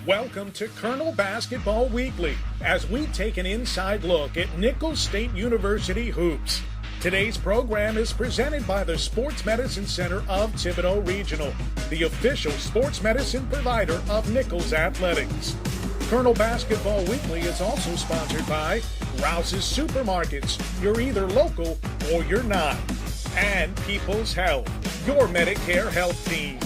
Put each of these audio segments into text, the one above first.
Welcome to Colonel Basketball Weekly, as we take an inside look at Nicholls State University hoops. Today's program is presented by the Sports Medicine Center of Thibodaux Regional, the official sports medicine provider of Nicholls Athletics. Colonel Basketball Weekly is also sponsored by Rouse's Supermarkets. You're either local or you're not. And People's Health, your Medicare health team.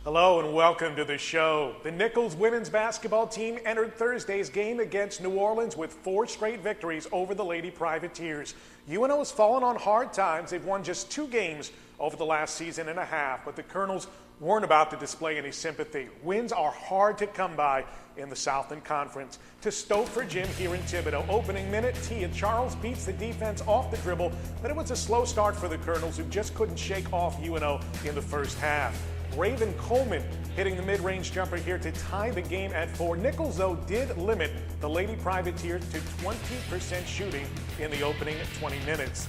Hello and welcome to the show. The Nicholls women's basketball team entered Thursday's game against New Orleans with 4 straight victories over the Lady Privateers. UNO has fallen on hard times. They've won just 2 games over the last season and a half, but the Colonels weren't about to display any sympathy. Wins are hard to come by in the Southern Conference. To Stopford Gym here in Thibodaux, opening minute, Tia Charles beats the defense off the dribble, but it was a slow start for the Colonels, who just couldn't shake off UNO in the first half. Raven Coleman hitting the mid-range jumper here to tie the game at 4. Nicholls, though, did limit the Lady Privateers to 20% shooting in the opening 20 minutes.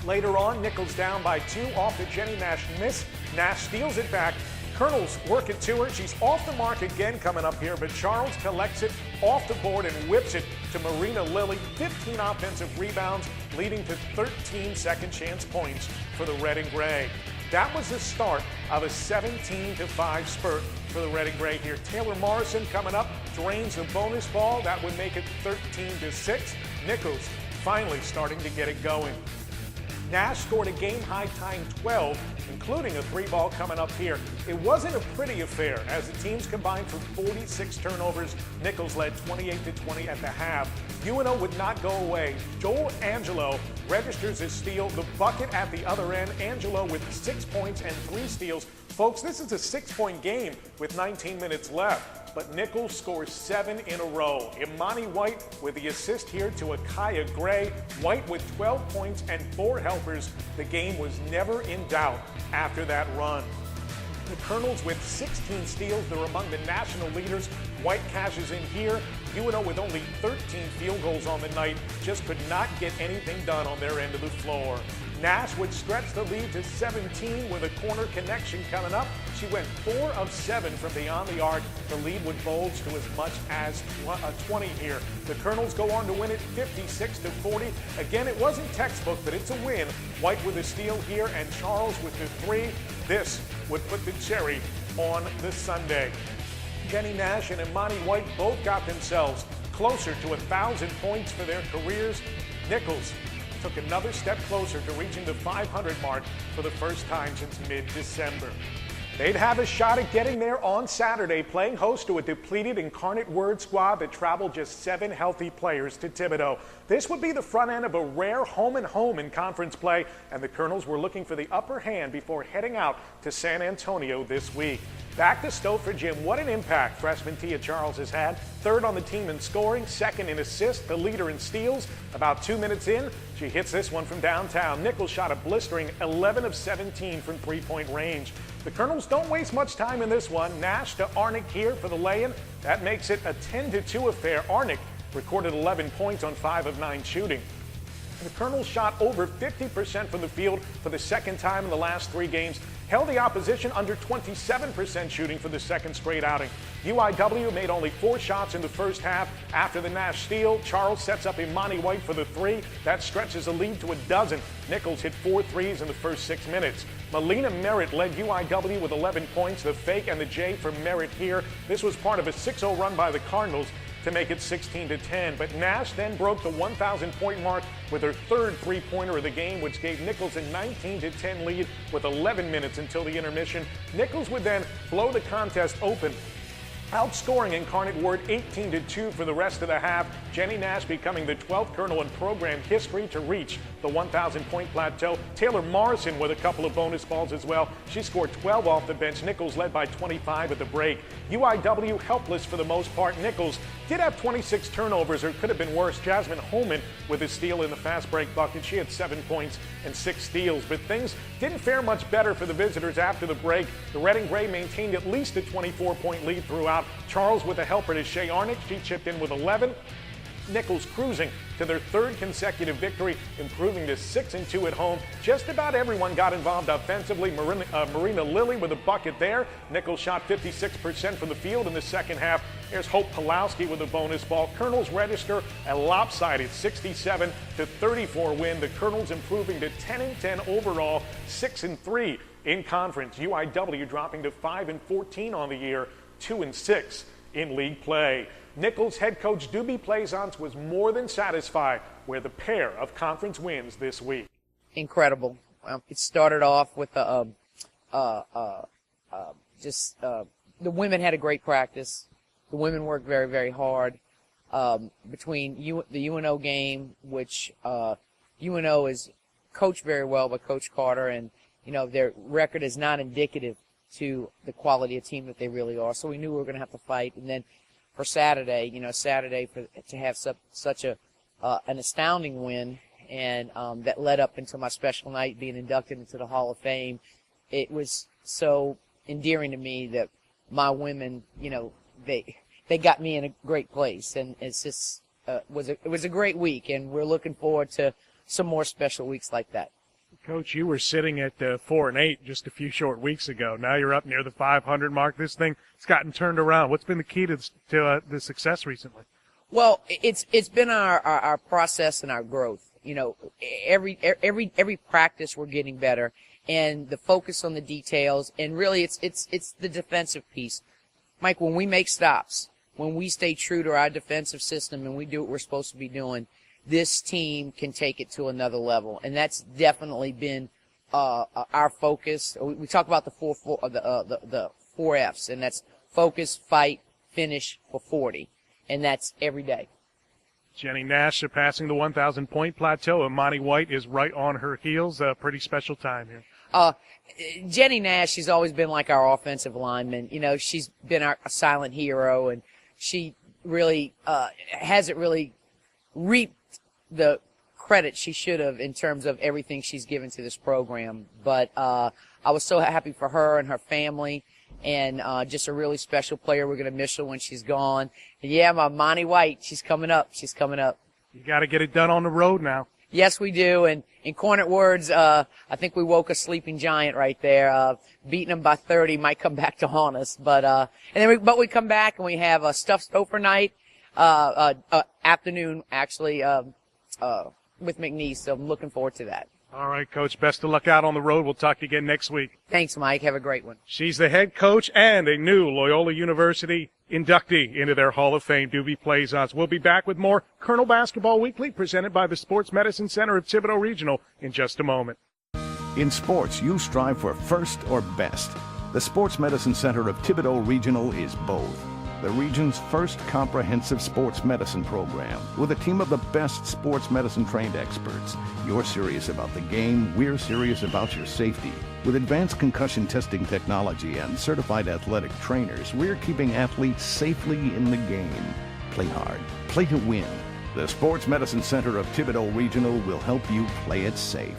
Later on, Nicholls down by 2 off the Jenny Nash miss. Nash steals it back. Colonels work it to her. She's off the mark again coming up here, but Charles collects it off the board and whips it to Marina Lilly. 15 offensive rebounds, leading to 13 second chance points for the Red and Gray. That was the start of a 17-5 spurt for the Red and Gray here. Taylor Morrison coming up, drains the bonus ball. That would make it 13-6. Nicholls finally starting to get it going. Nash scored a game-high tying 12, including a 3-ball coming up here. It wasn't a pretty affair, as the teams combined for 46 turnovers. Nicholls led 28-20 at the half. UNO would not go away. Joel Angelo registers his steal, the bucket at the other end. Angelo with 6 points and 3 steals. Folks, this is a 6-point game with 19 minutes left, but Nicholls scores 7 in a row. Imani White with the assist here to Akaya Gray. White with 12 points and 4 helpers. The game was never in doubt after that run. The Colonels with 16 steals. They're among the national leaders. White cashes in here. UNO with only 13 field goals on the night just could not get anything done on their end of the floor. Nash would stretch the lead to 17 with a corner connection coming up. She went 4 of 7 from beyond the arc. The lead would bulge to as much as 20 here. The Colonels go on to win it 56-40. Again, it wasn't textbook, but it's a win. White with a steal here and Charles with the 3. This would put the cherry on the sundae. Jenny Nash and Imani White both got themselves closer to 1,000 points for their careers. Nicholls took another step closer to reaching the 500 mark for the first time since mid-December. They'd have a shot at getting there on Saturday, playing host to a depleted Incarnate Word squad that traveled just 7 healthy players to Thibodaux. This would be the front end of a rare home-and-home in conference play, and the Colonels were looking for the upper hand before heading out to San Antonio this week. Back to Stopford Gym. What an impact freshman Tia Charles has had. 3rd on the team in scoring, 2nd in assists, the leader in steals. About 2 minutes in, she hits this one from downtown. Nicholls shot a blistering 11 of 17 from 3-point range. The Colonels don't waste much time in this one. Nash to Arnick here for the lay-in. That makes it a 10-2 affair. Arnick recorded 11 points on 5 of 9 shooting. The Colonels shot over 50% from the field for the second time in the last 3 games, held the opposition under 27% shooting for the second straight outing. UIW made only 4 shots in the first half. After the Nash steal, Charles sets up Imani White for the 3. That stretches the lead to 12. Nicholls hit 4 threes in the first 6 minutes. Melina Merritt led UIW with 11 points, the fake and the J for Merritt here. This was part of a 6-0 run by the Cardinals to make it 16-10. But Nash then broke the 1,000-point mark with her 3rd 3-pointer of the game, which gave Nicholls a 19-10 lead with 11 minutes until the intermission. Nicholls would then blow the contest open, outscoring Incarnate Word 18-2 for the rest of the half. Jenny Nash becoming the 12th Colonel in program history to reach the 1,000-point plateau. Taylor Morrison with a couple of bonus balls as well. She scored 12 off the bench. Nicholls led by 25 at the break. UIW helpless for the most part. Nicholls did have 26 turnovers, or it could have been worse. Jasmine Holman with a steal in the fast break bucket. She had 7 points and 6 steals, but things didn't fare much better for the visitors after the break. The Red and Gray maintained at least a 24-point lead throughout. Charles with a helper to Shea Arnick. She chipped in with 11. Nichols cruising to their third consecutive victory, improving to 6-2 at home. Just about everyone got involved offensively. Marina Lilly with a bucket there. Nichols shot 56% from the field in the second half. There's Hope Pulowski with a bonus ball. Colonels register a lopsided 67-34 win. The Colonels improving to 10-10 overall, 6-3 in conference. UIW dropping to 5-14 on the year, 2-6 in league play. Nichols head coach Doobie Plaisance was more than satisfied with the pair of conference wins this week. Incredible. It started off with the women had a great practice. The women worked very, very hard. Between the UNO game, which UNO is coached very well by Coach Carter, and their record is not indicative to the quality of team that they really are. So we knew we were going to have to fight. And then for Saturday, to have such an astounding win, and that led up into my special night being inducted into the Hall of Fame. It was so endearing to me that my women, they got me in a great place, and it's just it was a great week, and we're looking forward to some more special weeks like that. Coach, you were sitting at 4-8 just a few short weeks ago. Now you're up near the 500 mark. This thing has gotten turned around. What's been the key to the success recently? Well, it's been our process and our growth. Every practice we're getting better, and the focus on the details, and really it's the defensive piece. Mike, when we make stops, when we stay true to our defensive system and we do what we're supposed to be doing, this team can take it to another level, and that's definitely been our focus. We talk about the four F's, and that's focus, fight, finish for 40, and that's every day. Jenny Nash surpassing the 1,000-point plateau. Imani White is right on her heels. A pretty special time here. Jenny Nash, she's always been like our offensive lineman. She's been our silent hero, and she really hasn't really reaped the credit she should have in terms of everything she's given to this program. But I was so happy for her and her family, and just a really special player. We're going to miss her when she's gone. And yeah, my Imani White, she's coming up. She's coming up. You got to get it done on the road now. Yes, we do. And in Cornet words, I think we woke a sleeping giant right there. Beating them by 30 might come back to haunt us. But we come back and we have a stuffed Stouffer night, afternoon actually, with McNeese. So I'm looking forward to that. All right, Coach. Best of luck out on the road. We'll talk to you again next week. Thanks, Mike. Have a great one. She's the head coach and a new Loyola University inductee into their Hall of Fame. Doobie Plaisance. We'll be back with more Colonel Basketball Weekly presented by the Sports Medicine Center of Thibodaux Regional in just a moment. In sports, you strive for first or best. The Sports Medicine Center of Thibodaux Regional is both. The region's first comprehensive sports medicine program with a team of the best sports medicine trained experts. You're serious about the game, we're serious about your safety. With advanced concussion testing technology and certified athletic trainers, we're keeping athletes safely in the game. Play hard, play to win. The Sports Medicine Center of Thibodaux Regional will help you play it safe.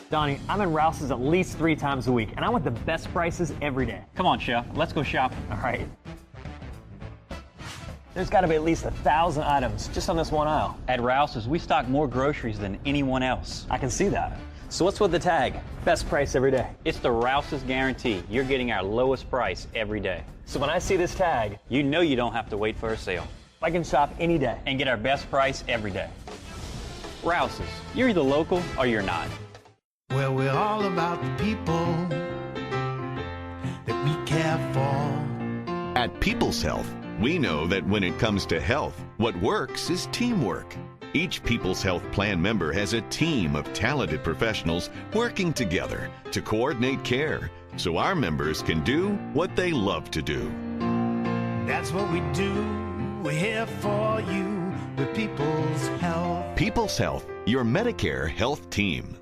Donnie, I'm in Rouse's at least 3 times a week, and I want the best prices every day. Come on, Chef. Let's go shopping. All right. There's got to be at least 1,000 items just on this one aisle. At Rouse's, we stock more groceries than anyone else. I can see that. So what's with the tag? Best price every day. It's the Rouse's guarantee. You're getting our lowest price every day. So when I see this tag, you know you don't have to wait for a sale. I can shop any day and get our best price every day. Rouse's, you're either local or you're not. Well, we're all about the people that we care for. At People's Health, we know that when it comes to health, what works is teamwork. Each People's Health Plan member has a team of talented professionals working together to coordinate care so our members can do what they love to do. That's what we do. We're here for you with People's Health. People's Health, your Medicare health team.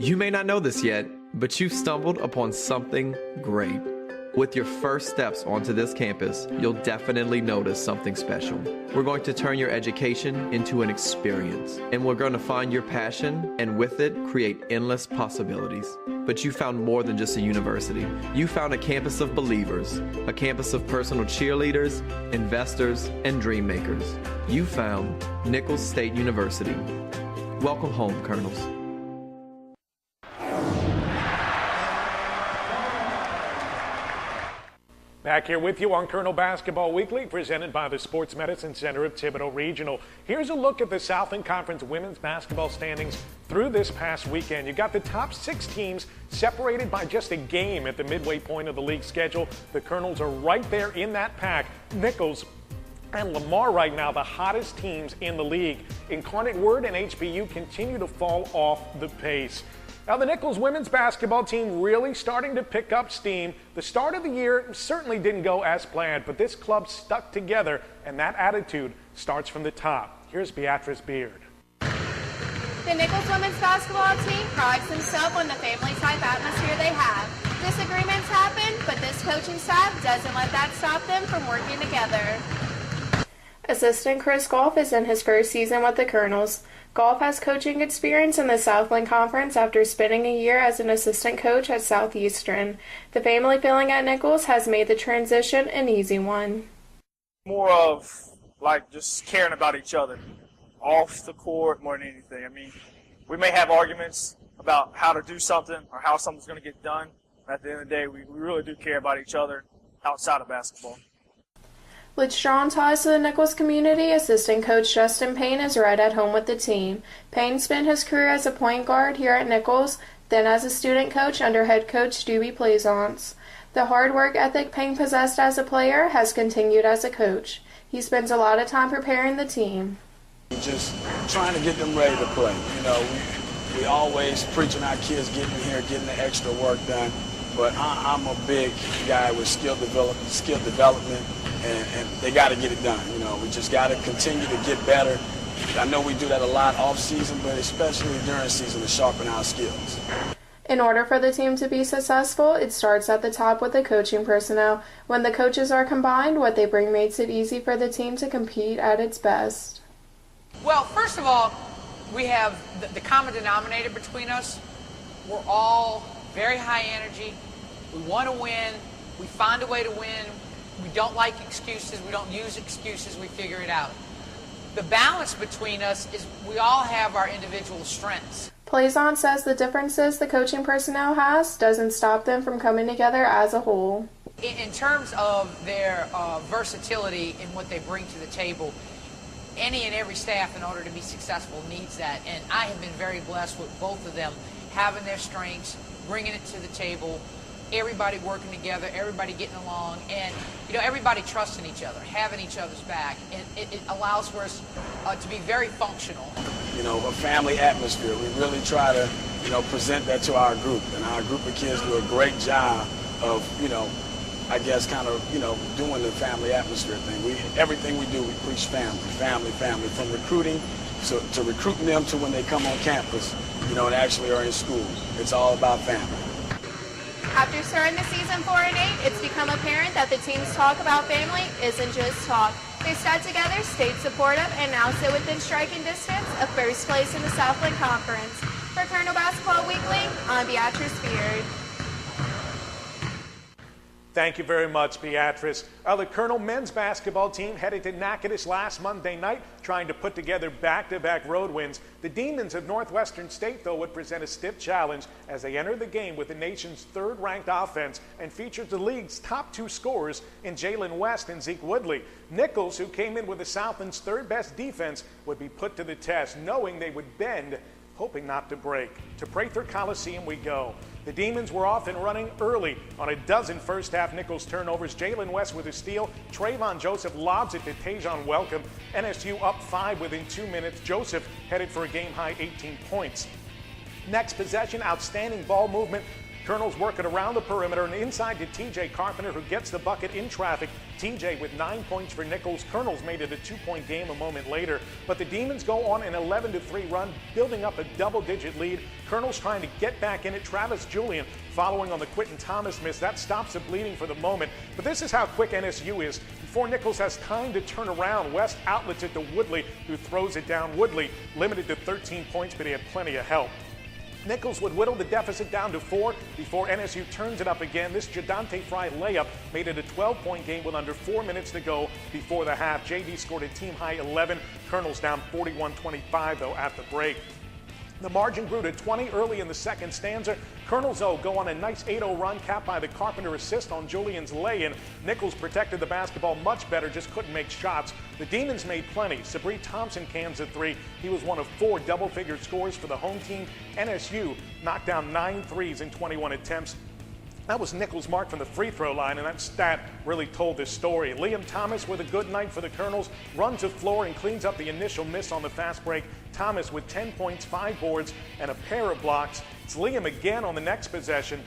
You may not know this yet, but you've stumbled upon something great. With your first steps onto this campus, you'll definitely notice something special. We're going to turn your education into an experience, and we're going to find your passion, and with it, create endless possibilities. But you found more than just a university. You found a campus of believers, a campus of personal cheerleaders, investors, and dream makers. You found Nichols State University. Welcome home, Colonels. Back here with you on Colonel Basketball Weekly, presented by the Sports Medicine Center of Thibodaux Regional. Here's a look at the Southland Conference women's basketball standings through this past weekend. You got the top 6 teams separated by just a game at the midway point of the league schedule. The Colonels are right there in that pack. Nichols and Lamar right now, the hottest teams in the league. Incarnate Word and HBU continue to fall off the pace. Now, the Nichols women's basketball team really starting to pick up steam. The start of the year certainly didn't go as planned, but this club stuck together, and that attitude starts from the top. Here's Beatrice Beard. The Nichols women's basketball team prides themselves on the family-type atmosphere they have. Disagreements happen, but this coaching staff doesn't let that stop them from working together. Assistant Chris Goff is in his first season with the Colonels. Goff has coaching experience in the Southland Conference after spending a year as an assistant coach at Southeastern. The family feeling at Nichols has made the transition an easy one. More of like just caring about each other off the court more than anything. I mean, we may have arguments about how to do something or how something's going to get done. At the end of the day, we really do care about each other outside of basketball. With strong ties to the Nichols community, assistant coach Justin Payne is right at home with the team. Payne spent his career as a point guard here at Nichols, then as a student coach under head coach Doobie Plaisance. The hard work ethic Payne possessed as a player has continued as a coach. He spends a lot of time preparing the team. Just trying to get them ready to play. You know, we always preaching our kids getting here, getting the extra work done. But I'm a big guy with skill development. And they got to get it done. You know, we just got to continue to get better. I know we do that a lot off season, but especially during season to sharpen our skills. In order for the team to be successful, it starts at the top with the coaching personnel. When the coaches are combined, what they bring makes it easy for the team to compete at its best. Well, first of all, we have the common denominator between us. We're all very high energy. We want to win. We find a way to win. We don't like excuses. We don't use excuses. We figure it out. The balance between us is we all have our individual strengths. Plaisance says the differences the coaching personnel has doesn't stop them from coming together as a whole. In terms of their versatility and what they bring to the table, any and every staff in order to be successful needs that. And I have been very blessed with both of them having their strengths, bringing it to the table, everybody working together, everybody getting along, and everybody trusting each other, having each other's back, and it allows for us to be very functional. A family atmosphere. We really try to, present that to our group, and our group of kids do a great job of, I guess kind of, doing the family atmosphere thing. Everything we do, we preach family, from recruiting to recruiting them to when they come on campus, and actually are in school. It's all about family. After starting the season 4-8, it's become apparent that the team's talk about family isn't just talk. They stuck together, stayed supportive, and now sit within striking distance of first place in the Southland Conference. For Colonel Basketball Weekly, I'm Beatrice Beard. Thank you very much, Beatrice. The Colonel men's basketball team headed to Natchitoches last Monday night, trying to put together back-to-back road wins. The Demons of Northwestern State, though, would present a stiff challenge as they enter the game with the nation's third-ranked offense and features the league's top 2 scorers in Jalen West and Zeke Woodley. Nichols, who came in with the Southland's third-best defense, would be put to the test, knowing they would bend, hoping not to break. To Prather Coliseum we go. The Demons were off and running early on a dozen first-half Nichols turnovers. Jalen West with a steal. Trayvon Joseph lobs it to Tajon Welcome. NSU up 5 within 2 minutes. Joseph headed for a game-high 18 points. Next possession, outstanding ball movement Colonels working around the perimeter and inside to TJ Carpenter, who gets the bucket in traffic. TJ with 9 points for Nichols. Colonels made it a 2-point game a moment later, but the Demons go on an 11-3 run, building up a double-digit lead. Colonels trying to get back in it. Travis Julian following on the Quentin Thomas miss. That stops the bleeding for the moment, but this is how quick NSU is. Before Nichols has time to turn around, West outlets it to Woodley, who throws it down. Woodley limited to 13 points, but he had plenty of help. Nichols would whittle the deficit down to 4 before NSU turns it up again. This Jadante Fry layup made it a 12-point game with under 4 minutes to go before the half. JD scored a team-high 11. Colonels down 41-25, though, at the break. The margin grew to 20 early in the second stanza. Colonels, though, go on a nice 8-0 run, capped by the Carpenter assist on Julian's lay-in. Nichols protected the basketball much better, just couldn't make shots. The Demons made plenty. Sabree Thompson cans a 3. He was one of 4 double-figure scores for the home team. NSU knocked down 9 threes in 21 attempts. That was Nichols' mark from the free throw line, and that stat really told this story. Liam Thomas with a good night for the Colonels, runs the floor and cleans up the initial miss on the fast break. Thomas with 10 points, 5 boards, and a pair of blocks. It's Liam again on the next possession.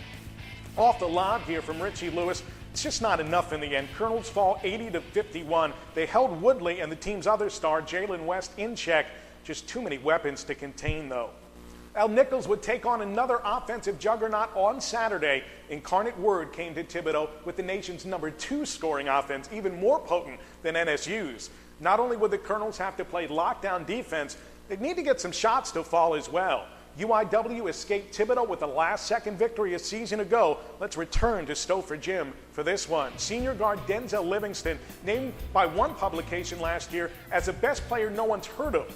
Off the lob here from Richie Lewis. It's just not enough in the end. Colonels fall 80-51. They held Woodley and the team's other star, Jalen West, in check. Just too many weapons to contain, though. Nichols would take on another offensive juggernaut on Saturday. Incarnate Word came to Thibodaux with the nation's #2 scoring offense, even more potent than NSU's. Not only would the Colonels have to play lockdown defense, they'd need to get some shots to fall as well. UIW escaped Thibodaux with a last-second victory a season ago. Let's return to Stouffer Gym for this one. Senior guard Denzel Livingston, named by one publication last year as the best player no one's heard of.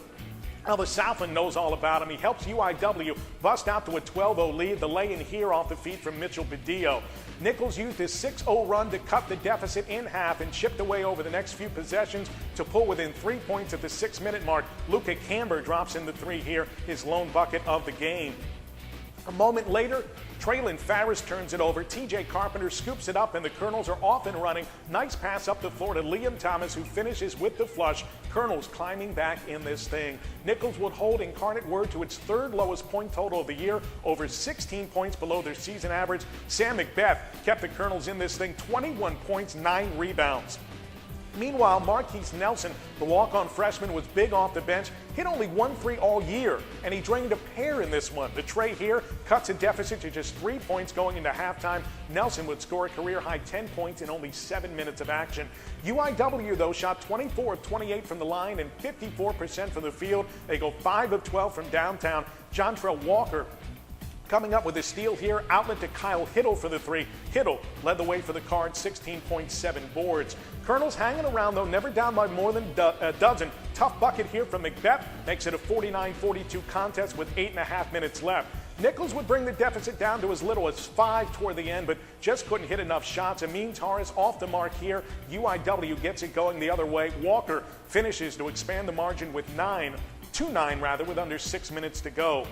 Now, the Southland knows all about him. He helps UIW bust out to a 12-0 lead. The lay-in here off the feet from Mitchell Badillo. Nichols used his 6-0 run to cut the deficit in half and chipped away over the next few possessions to pull within 3 points at the 6-minute mark. Luca Camber drops in the 3 here, his lone bucket of the game. A moment later, Traylon Farris turns it over. TJ Carpenter scoops it up, and the Colonels are off and running. Nice pass up the floor to Liam Thomas, who finishes with the flush. Colonels climbing back in this thing. Nichols would hold Incarnate Word to its 3rd lowest point total of the year, over 16 points below their season average. Sam McBeth kept the Colonels in this thing, 21 points, 9 rebounds. Meanwhile, Marquise Nelson, the walk-on freshman, was big off the bench, hit only 1 free all year, and he drained a pair in this one. The tray here cuts a deficit to just 3 points going into halftime. Nelson would score a career-high 10 points in only 7 minutes of action. UIW, though, shot 24 of 28 from the line and 54% from the field. They go 5 of 12 from downtown. Jontrell Walker coming up with a steal here, outlet to Kyle Hiddle for the 3. Hiddle led the way for the Cards, 16.7 boards. Colonels hanging around, though, never down by more than a dozen. Tough bucket here from McBeth makes it a 49-42 contest with 8.5 minutes left. Nichols would bring the deficit down to as little as 5 toward the end, but just couldn't hit enough shots. Amin Torres off the mark here. UIW gets it going the other way. Walker finishes to expand the margin with 9 with under 6 minutes to go.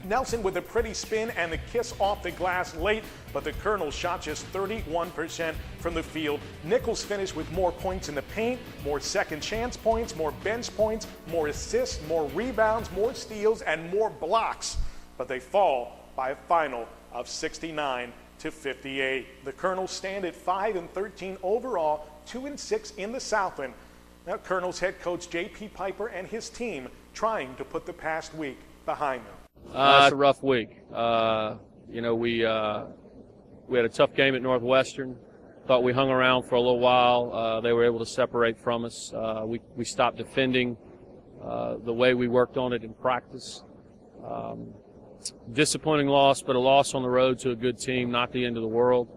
Nelson with a pretty spin and the kiss off the glass late, but the Colonels shot just 31% from the field. Nichols finished with more points in the paint, more second chance points, more bench points, more assists, more rebounds, more steals, and more blocks. But they fall by a final of 69-58. The Colonels stand at 5-13 overall, 2-6 in the Southland. Now, Colonels head coach J.P. Piper and his team trying to put the past week behind them. It's a rough week. We had a tough game at Northwestern. Thought we hung around for a little while. They were able to separate from us. We stopped defending the way we worked on it in practice. Disappointing loss, but a loss on the road to a good team, not the end of the world.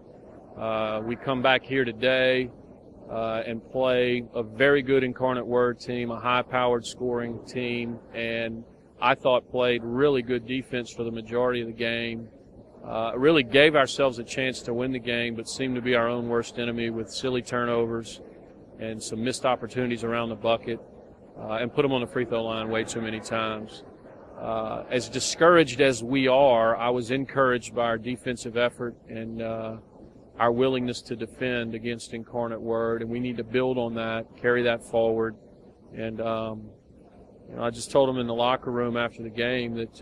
We come back here today and play a very good Incarnate Word team, a high-powered scoring team, and I thought played really good defense for the majority of the game. Really gave ourselves a chance to win the game, but seemed to be our own worst enemy with silly turnovers and some missed opportunities around the bucket, and put them on the free throw line way too many times. As discouraged as we are, I was encouraged by our defensive effort and our willingness to defend against Incarnate Word, and we need to build on that, carry that forward. And I just told them in the locker room after the game that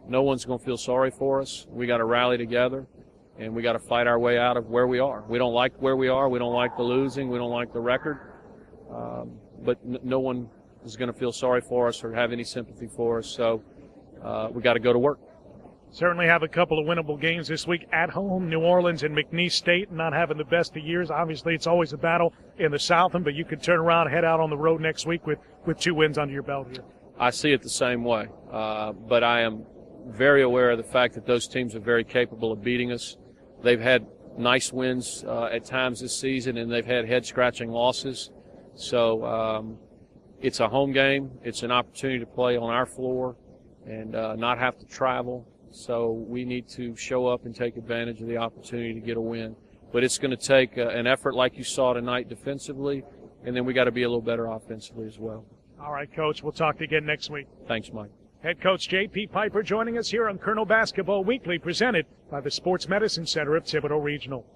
no one's going to feel sorry for us. We got to rally together. and we got to fight our way out of where we are. We don't like where we are. We don't like the losing. We don't like the record. But no one is going to feel sorry for us or have any sympathy for us. So we got to go to work. Certainly have a couple of winnable games this week at home, New Orleans and McNeese State, not having the best of years. Obviously, it's always a battle in the Southland, but you could turn around and head out on the road next week with 2 wins under your belt here. I see it the same way, but I am very aware of the fact that those teams are very capable of beating us. They've had nice wins at times this season, and they've had head-scratching losses. So it's a home game. It's an opportunity to play on our floor and not have to travel. So we need to show up and take advantage of the opportunity to get a win. But it's going to take an effort like you saw tonight defensively, and then we got to be a little better offensively as well. All right, Coach. We'll talk to you again next week. Thanks, Mike. Head coach J.P. Piper joining us here on Colonel Basketball Weekly, presented by the Sports Medicine Center of Thibodaux Regional.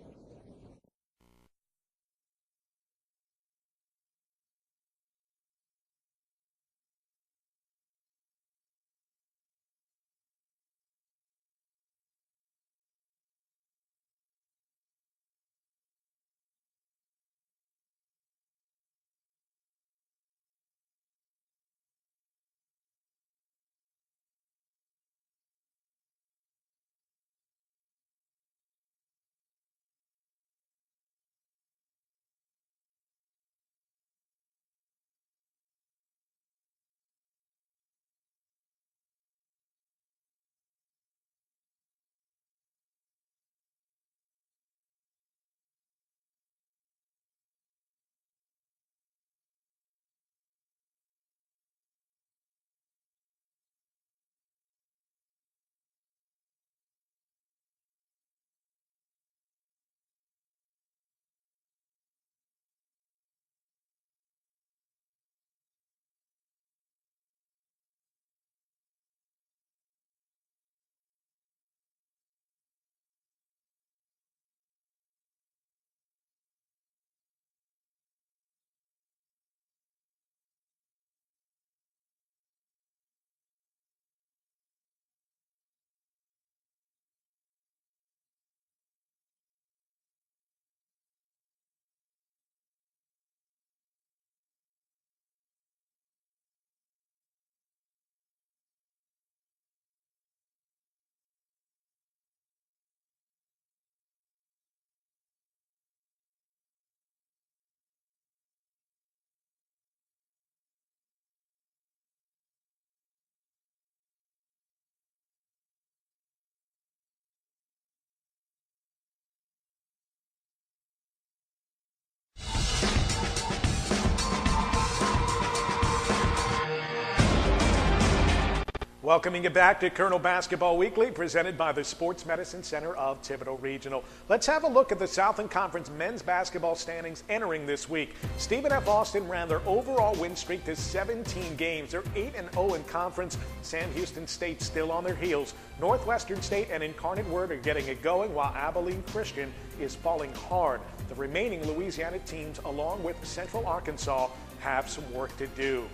Welcoming you back to Colonel Basketball Weekly, presented by the Sports Medicine Center of Thibodaux Regional. Let's have a look at the Southland Conference men's basketball standings entering this week. Stephen F. Austin ran their overall win streak to 17 games. They're 8-0 in conference. Sam Houston State still on their heels. Northwestern State and Incarnate Word are getting it going, while Abilene Christian is falling hard. The remaining Louisiana teams, along with Central Arkansas, have some work to do.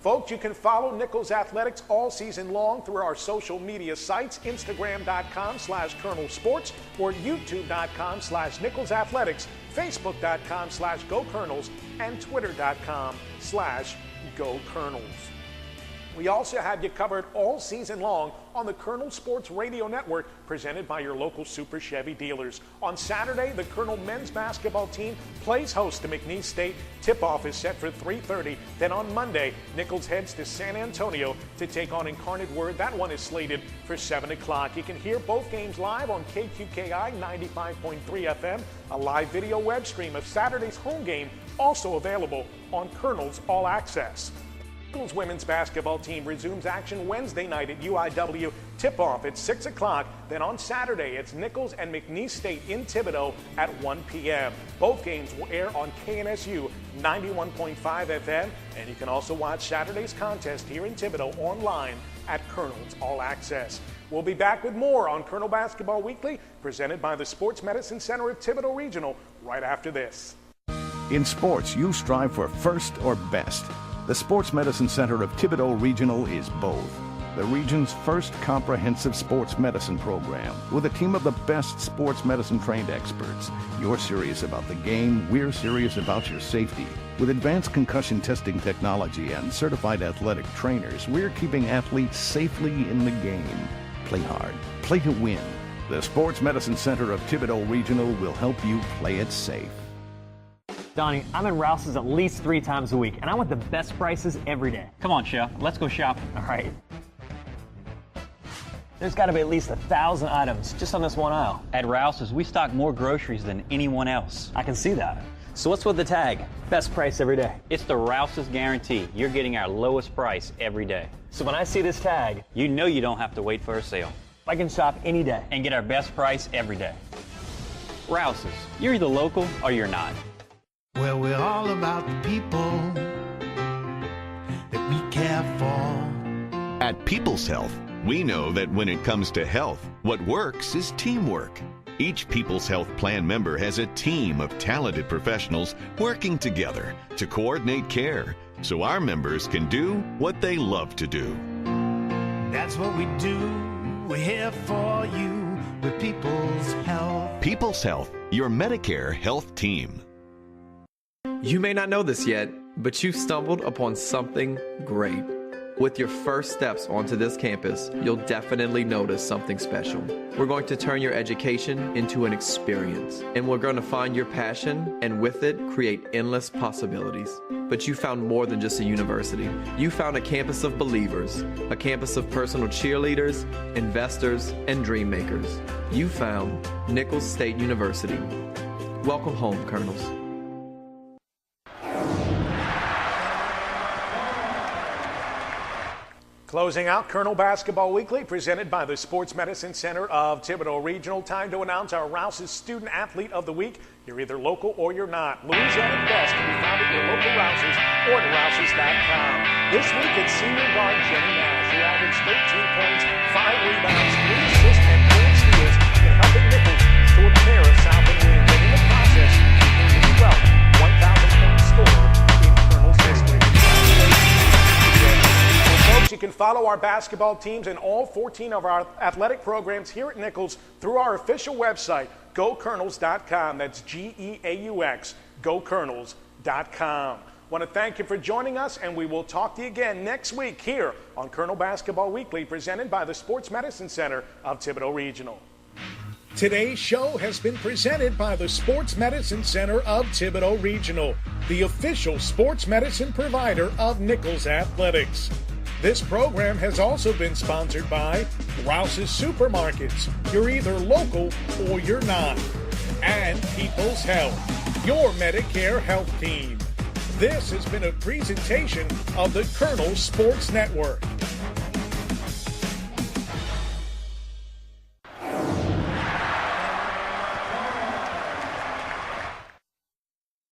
Folks, you can follow Nichols Athletics all season long through our social media sites, Instagram.com/Colonel Sports or YouTube.com/Nichols Athletics, Facebook.com/Go Colonels, and Twitter.com/Go Colonels. We also have you covered all season long on the Colonel Sports Radio Network, presented by your local Super Chevy dealers. On Saturday, the Colonel men's basketball team plays host to McNeese State. Tip-off is set for 3:30. Then on Monday, Nichols heads to San Antonio to take on Incarnate Word. That one is slated for 7 o'clock. You can hear both games live on KQKI 95.3 FM. A live video web stream of Saturday's home game also available on Colonel's All Access. Nichols women's basketball team resumes action Wednesday night at UIW. Tip-off at 6 o'clock. Then on Saturday, it's Nichols and McNeese State in Thibodaux at 1 p.m. Both games will air on KNSU 91.5 FM, and you can also watch Saturday's contest here in Thibodaux online at Colonel's All Access. We'll be back with more on Colonel Basketball Weekly, presented by the Sports Medicine Center of Thibodaux Regional, right after this. In sports, you strive for first or best. The Sports Medicine Center of Thibodaux Regional is both. the region's first comprehensive sports medicine program with a team of the best sports medicine trained experts. You're serious about the game, we're serious about your safety. With advanced concussion testing technology and certified athletic trainers, we're keeping athletes safely in the game. Play hard, play to win. The Sports Medicine Center of Thibodaux Regional will help you play it safe. Donnie, I'm in Rouse's at least 3 times a week, and I want the best prices every day. Come on, Chef. Let's go shopping. All right. There's got to be at least 1,000 items just on this one aisle. At Rouse's, we stock more groceries than anyone else. I can see that. So what's with the tag? Best price every day. It's the Rouse's guarantee. You're getting our lowest price every day. So when I see this tag, you know you don't have to wait for a sale. I can shop any day and get our best price every day. Rouse's, you're either local or you're not. Well, we're all about the people that we care for. At People's Health, we know that when it comes to health, what works is teamwork. Each People's Health Plan member has a team of talented professionals working together to coordinate care so our members can do what they love to do. That's what we do. We're here for you with People's Health. People's Health, your Medicare health team. You may not know this yet, but you've stumbled upon something great. With your first steps onto this campus, you'll definitely notice something special. We're going to turn your education into an experience, and we're going to find your passion, and with it, create endless possibilities. But you found more than just a university. You found a campus of believers, a campus of personal cheerleaders, investors, and dream makers. You found Nichols State University. Welcome home, Colonels. Closing out Colonel Basketball Weekly, presented by the Sports Medicine Center of Thibodaux Regional. Time to announce our Rouse's Student Athlete of the Week. You're either local or you're not. Louisiana Best can be found at your local Rouse's or at Rouse's.com. This week it's senior guard Jenny Nash, who averaged 13 points, 5 rebounds, 3 assists, and 4 steals in helping Nichols to a pair of South and wins. And in the process, she became the 12th 1,000-point scorer in Colonel's history. Folks, you can follow our basketball teams and all 14 of our athletic programs here at Nichols through our official website, GoColonels.com. That's G-E-A-U-X, GoColonels.com. Want to thank you for joining us, and we will talk to you again next week here on Colonel Basketball Weekly, presented by the Sports Medicine Center of Thibodaux Regional. Today's show has been presented by the Sports Medicine Center of Thibodaux Regional, the official sports medicine provider of Nichols Athletics. This program has also been sponsored by Rouse's Supermarkets. You're either local or you're not. And People's Health, your Medicare health team. This has been a presentation of the Colonel Sports Network.